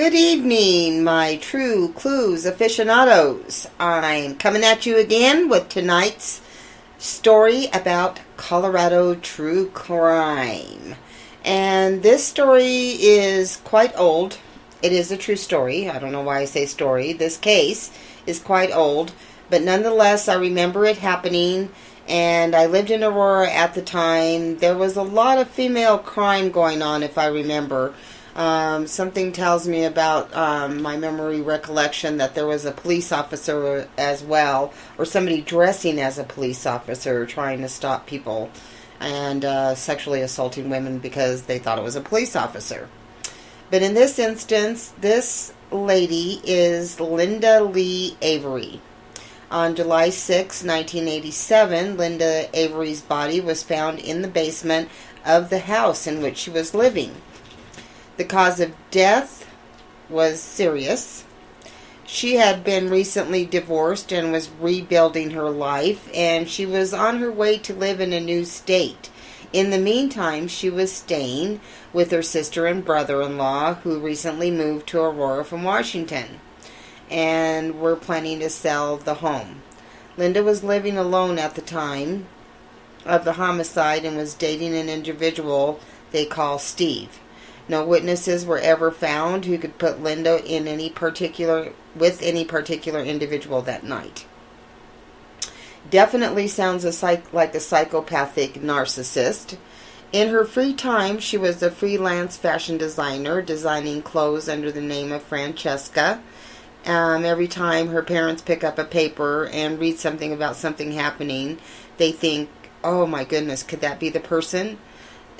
Good evening, my True Clues aficionados. I'm coming at you again with tonight's story about Colorado true crime. And this story is quite old. It is a true story. I don't know why I say story. This case is quite old, but nonetheless, I remember it happening. And I lived in Aurora at the time. There was a lot of female crime going on, if I remember. Something tells me about my memory recollection that there was a police officer as well, or somebody dressing as a police officer trying to stop people and sexually assaulting women because they thought it was a police officer. But in this instance, this lady is Lynda Lea Avery. On July 6, 1987, Lynda Avery's body was found in the basement of the house in which she was living. The cause of death was serious. She had been recently divorced and was rebuilding her life, and she was on her way to live in a new state. In the meantime, she was staying with her sister and brother-in-law, who recently moved to Aurora from Washington, and were planning to sell the home. Lynda was living alone at the time of the homicide and was dating an individual they call Steve. No witnesses were ever found who could put Lynda in any particular individual that night. Definitely sounds like a psychopathic narcissist. In her free time, she was a freelance fashion designer, designing clothes under the name of Francesca. Every time her parents pick up a paper and read something about something happening, they think, oh my goodness, could that be the person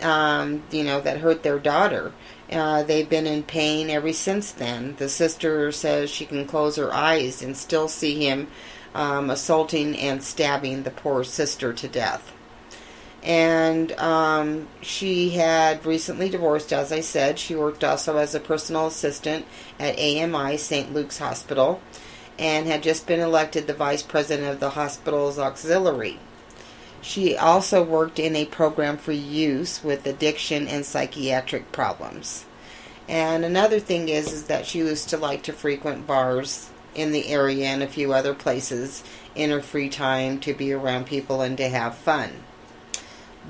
that hurt their daughter? They've been in pain ever since then. The sister says she can close her eyes and still see him assaulting and stabbing the poor sister to death. And she had recently divorced, as I said. She worked also as a personal assistant at AMI St. Luke's Hospital and had just been elected the vice president of the hospital's auxiliary. She also worked in a program for youth with addiction and psychiatric problems. And another thing is that she used to like to frequent bars in the area and a few other places in her free time to be around people and to have fun.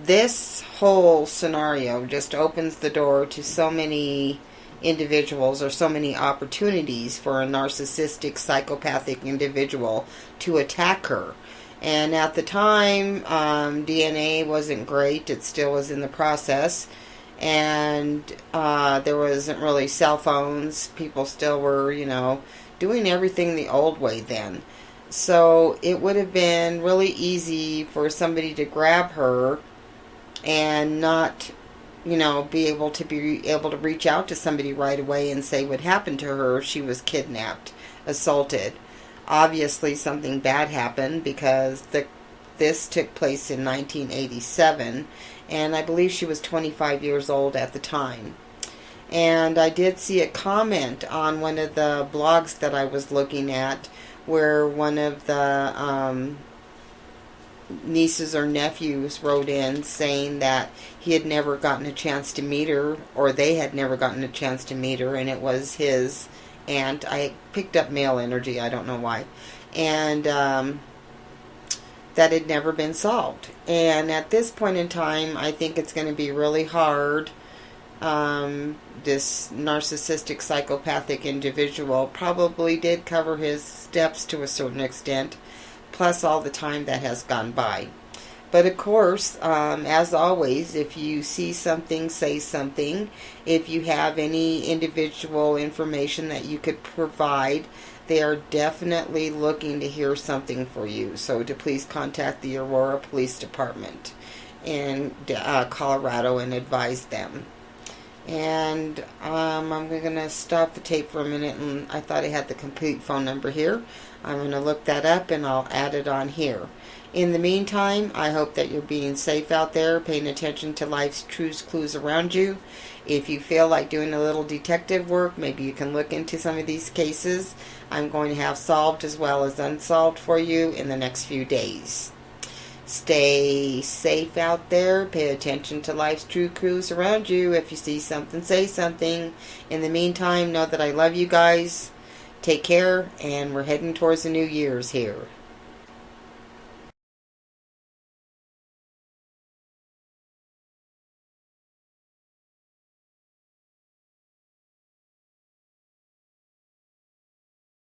This whole scenario just opens the door to so many individuals or so many opportunities for a narcissistic, psychopathic individual to attack her. And at the time, DNA wasn't great. It still was in the process. And there wasn't really cell phones. People still were, doing everything the old way then. So it would have been really easy for somebody to grab her and not, be able to reach out to somebody right away and say what happened to her if she was kidnapped, assaulted. Obviously, something bad happened because this took place in 1987, and I believe she was 25 years old at the time. And I did see a comment on one of the blogs that I was looking at where one of the nieces or nephews wrote in saying that he had never gotten a chance to meet her, or they had never gotten a chance to meet her, and it was his aunt. I picked up male energy, I don't know why, and that had never been solved. And at this point in time, I think it's going to be really hard. This narcissistic, psychopathic individual probably did cover his steps to a certain extent, plus all the time that has gone by. But of course, as always, if you see something, say something. If you have any individual information that you could provide, they are definitely looking to hear something for you. So to please contact the Aurora Police Department in Colorado and advise them. And I'm going to stop the tape for a minute, and I thought I had the complete phone number here. I'm going to look that up and I'll add it on here. In the meantime, I hope that you're being safe out there, paying attention to life's true clues around you. If you feel like doing a little detective work, maybe you can look into some of these cases. I'm going to have solved as well as unsolved for you in the next few days. Stay safe out there. Pay attention to life's true clues around you. If you see something, say something. In the meantime, know that I love you guys. Take care, and we're heading towards the New Year's here.